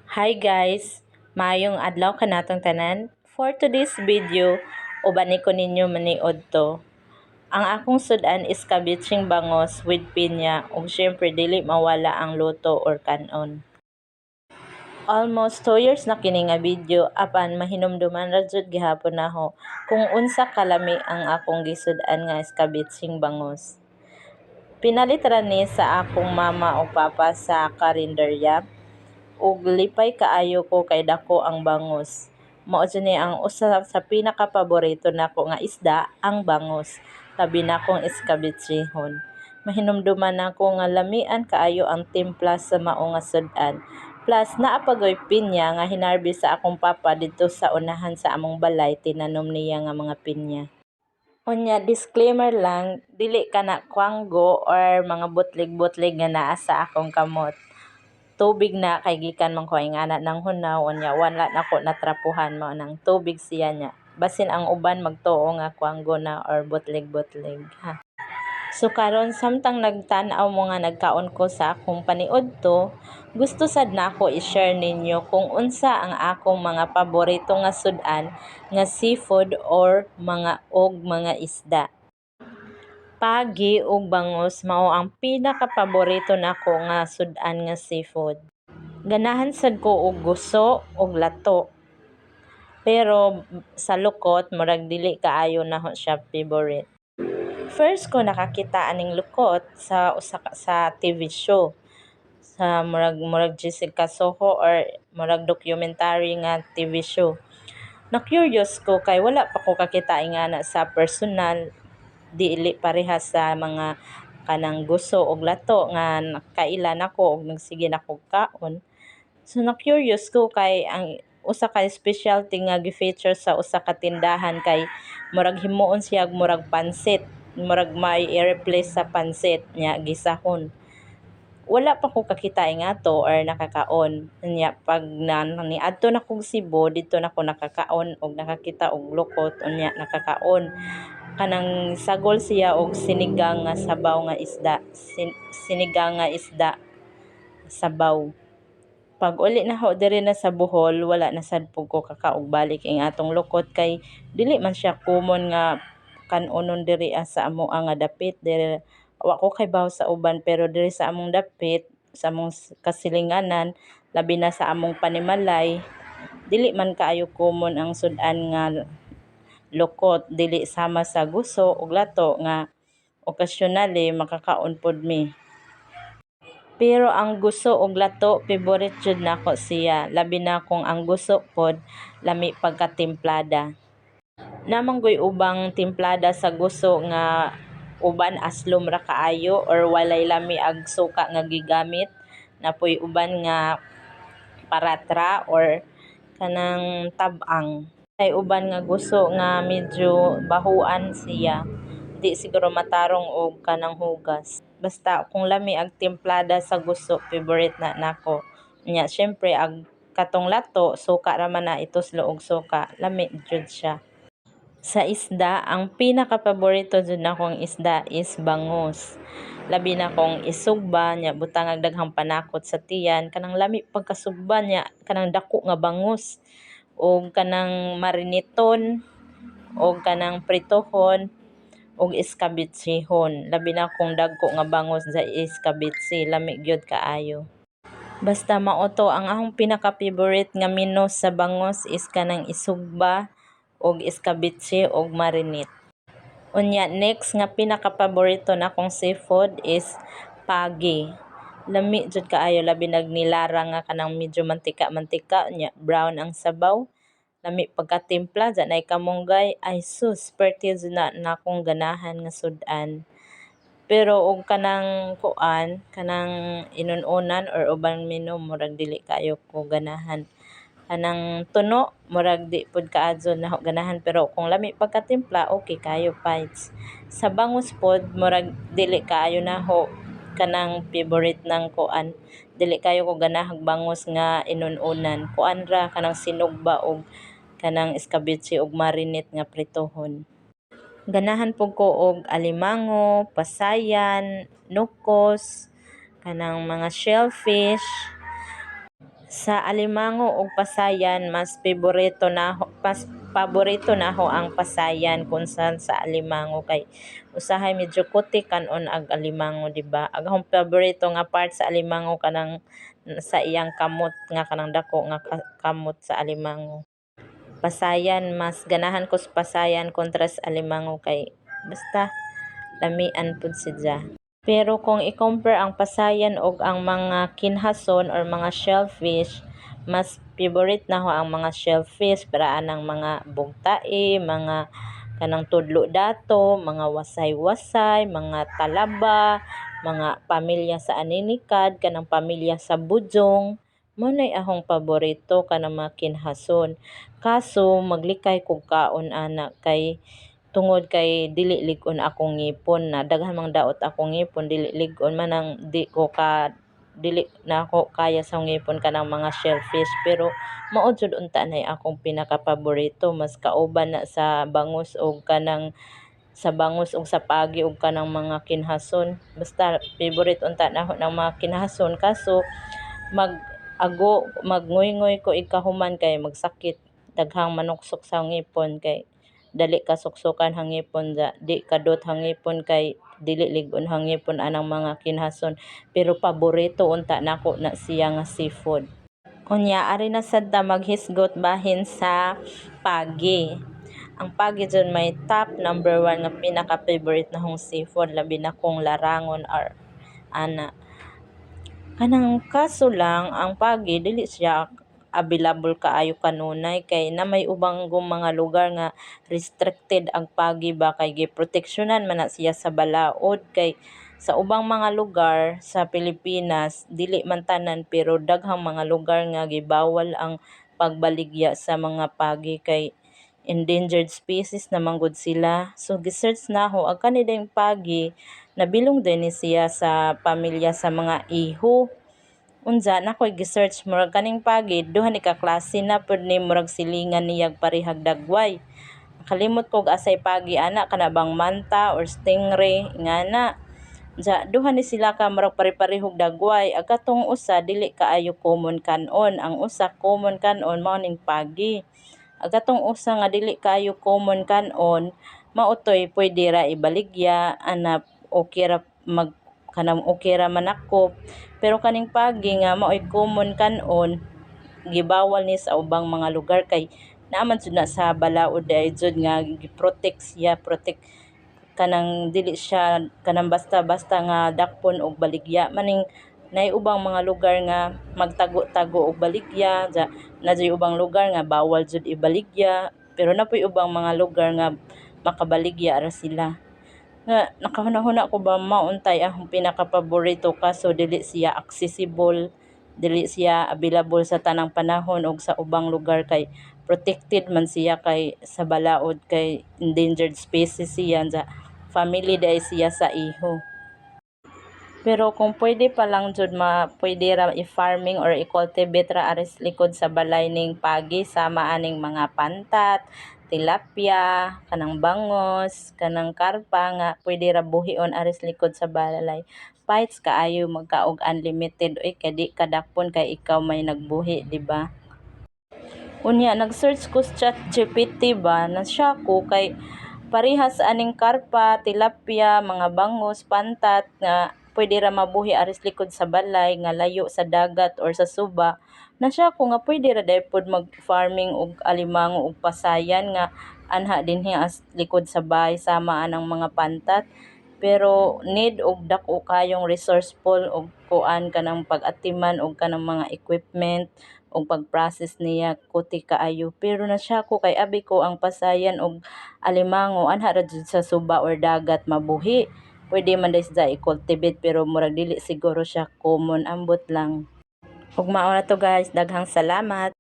Hi guys! Maayong adlaw kanatong tanan. For today's video, ubani ko ninyo maniod to. Ang akong sudan is kabitsing bangos with pinya ug syempre dili mawala ang luto or kanon. Almost 2 years na kini nga video apan mahinumduman ra jud gihapon nako kung unsa kalami ang akong gisudan nga kabitsing bangos. Pinalit ra ni sa akong mama ug papa sa karinderya ug lipay kaayo ko kay dako ang bangos. Mao ni ang usa sa pinakapaborito nako nga isda, ang bangos. Labi na kong iskabitsihon. Mahinumduman nako nga lamian kaayo ang timpla sa mao nga sudan. Plus naa pagoy pinya nga hinarbi sa akong papa dito sa unahan sa among balay, tinanom niya nga mga pinya. Unya, disclaimer lang, dili kana kwanggo or mga butlig-butlig nga naa sa akong kamot. Tubig na kay gikan man ko ingana ng hunaw unya wala nako natrapuhan mao nang tubig siya nya. Basin ang uban magtuo nga kwanggo na or butlig-butlig ha. So karon samtang nagtan-aw mo nga nagkaon ko sa akong paniud to, gusto sad nako i-share ninyo kung unsa ang akong mga paborito nga sudan nga seafood or mga isda. Pagi ug bangos mao ang pinakapaborito nako nga sudan nga seafood. Ganahan sad ko og guso ug lato. Pero sa lukot murag dili kaayo naho siya favorite. First ko nakakita aning lukot sa sa TV show. Sa murag Jessica Soho or murag documentary nga TV show. Na-curious ko kay wala pa ko kakita ingana sa personal, dili parehas sa mga kanang guso og lato nga nakailan ako og nagsige na kog kaon. So na-curious ko kay ang usa ka specialty nga gi-feature sa usa ka tindahan kay murag himuon siya murag pansit, murag may i-replace sa pansit nya gisahon. Wala pa ko kakita ingato or nakakaon. Nya pag niadto na kog Cebu dito na ko nakakaon og nakakita og lukot unya nakakaon. Kanang sagol siya og sinigang nga sabaw nga isda, sinigang nga isda sabaw. Pag uli na ho diri na sa Bohol, wala na sad pug ko kakaog balik ing atong lukot kay dili man siya common nga kanunon diri sa amo nga dapit diri. Wa ko kay baw sa uban pero diri sa among dapit, sa among kasilinganan, labi na sa among panimalay, dili man kaayo common ang sudan nga lukot, dili sama sa guso ug lato nga occasionally makakaon pod mi. Pero ang guso ug lato favorite jud nako siya, labi na kung ang guso pod lami pagkatimplada. Namanggoy ubang timplada sa guso nga uban aslom ra kaayo or walay lami ag suka nga gigamit, napoy uban nga paratra or kanang tab-ang. Kay uban nga gusto nga medyo bahuan siya. Di siguro matarong og kanang hugas. Basta kung lami ag timplada sa gusto, favorite na nako. Nya syempre ag katong lato, suka ra man na ituslo og suka. Lami jud siya. Sa isda, ang pinaka-paborito jud nakong isda is bangus. Labi na kong isugba nya butang ang daghang panakot sa tiyan kanang lami pagkasugba nya kanang dako nga bangus og kanang mariniton og kanang pritohon og iskabitsihon. Labi na kung dagko nga bangus sa iskabitsi, lami gyud kaayo. Basta mao to ang akong pinaka-favorite nga menu sa bangus is kanang isugba og iskabitsi og marinate. Unya next nga pinaka-paborito nakong seafood is pagi. Lami jud kaayo labi nagnilara nga kanang medyo mantika-mantika nya brown ang sabaw. Lami pagkatimpla dyan ay kamunggay ay sus perti na nakong ganahan nga sudan. Pero og kanang kuan kanang inununan or ubang menu murag dili kayo ko ganahan. Kanang tuno murag di pud kaadso na ganahan pero kung lami pagkatimpla okay kayo fights. Sa bangus pod murag dili kaayo naho kanang favorite ng kuan. Dili kayo ko ganahag bangus nga inununan. Kuan ra kanang sinugba og kanang iskabitsi og marinate nga pritohon. Ganahan pug ko og alimango, pasayan, nukos, kanang mga shellfish. Sa alimango ug pasayan mas paborito naho ang pasayan kunsan sa alimango kay usahay medyo kuti kanon ag alimango, di ba? Ang akong paborito nga part sa alimango kanang sa iyang kamot nga kanang dako nga kamot sa alimango. Pasayan mas ganahan ko sa pasayan kontra sa alimango kay basta lamian pud siya. Pero kung i-compare ang pasayan og ang mga kinhason or mga shellfish, mas favorite nako ang mga shellfish para anang mga bugtae, mga kanang tudlo dato, mga wasay-wasay, mga talaba, mga pamilya sa aninikad, kanang pamilya sa bujong. Munay akong paborito kanang mga kinhason. Kaso maglikay kog kaon ana kay tungod kay dili lig-on akong ngipon na daghan mang daot akong ngipon dili lig-on man ang dili na ako kaya sa ngipon kanang mga shellfish, pero mao jud unta nay akong pinaka-paborito, mas kauban na sa bangus og kanang sa bangus ug sa pagi ug kanang mga kinhason. Basta favorite unta nako ng mga kinhason, kaso magngoy-ngoy ko ikahuman kay magsakit daghang manuksok sa ngipon kay dali kasuksukan hangipon di kadot hangipon kay dili lig-on hangipon anang mga kinhason, pero paborito unta nako na siya nga seafood. Unya ari na sad ta maghisgot bahin sa pagi. Ang pagi dyan may top number 1 nga pinaka-favorite nahong seafood, labi na kung larangon or ana. Kanang kaso lang ang pagi dili siya available kaayo kanunay kay na may ubang mga lugar nga restricted ang pagi ba kay giproteksyonan man na siya sa balaod, kay sa ubang mga lugar sa Pilipinas dili man tanan pero daghang mga lugar nga gibawal ang pagbaligya sa mga pagi kay endangered species naman gud sila. So gisearch naho ang kanidang pagi nabilong din ni siya sa pamilya sa mga iho. Unsa nakoy gi-search murag kaning pagi duha ni ka klase na pud ni murag silingan niyag parehag dagway. Kalimot kog asay pagi ana kana bang manta or stingray ngana. Duha ni sila ka murag pare-parehog dagway. Agatong usa dili kaayo common kanon. Ang usa common kanon mao ning pagi. Agatong usa nga dili kaayo common kanon mautoy pwede ra ibaligya ana okay ra kanang okay ra manakop, pero kaning pagi nga mao'y common kanon gibawal ni sa ubang mga lugar kay naaman jud na sa balaod ay jud nga giprotect siya, protect kanang dili siya kanang basta-basta nga dakpon og baligya maning nay ubang mga lugar nga magtago-tago og baligya na ubang lugar nga bawal jud ibaligya, pero napoy ubang mga lugar nga makabaligya ra sila. Nga nakahuna-huna ko ba mauntay akong pinaka-paborito kaso dili siya accessible, dili siya available sa tanang panahon og sa ubang lugar kay protected man siya kay sa balaod kay endangered species siya family day siya sa iho. Pero kung pwede pa lang jud pwede ra i-farming or i-cultivate ra aris likod sa balay ning pagi sama aning mga pantat, tilapia, kanang bangos, kanang karpa nga pwede ra buhion aris likod sa balay. Bites kaayo magkaog unlimited kay di kadakpon kay ikaw may nagbuhi, di ba? Unya nag-search ko sa ChatGPT ba na siya ko kay parehas aning karpa, tilapia, mga bangos, pantat nga pwede ra mabuhi aris likod sa balay nga layo sa dagat or sa suba. Na siya ko nga pwede ra dai pod mag-farming og alimango ug pasayan nga anha dinhi as likod sa bahay sama anang mga pantat. Pero need og dako kayong resourceful og kuan kanang pag-atiman og kanang mga equipment og pag-process niya kuti kaayo. Pero na siya ko kay abi ko ang pasayan og alimango anha ra jud sa suba or dagat mabuhi. Pwede man dai sa i-cultivate pero murag dili siguro siya common, ambot lang. Ug mao na to guys, daghang salamat.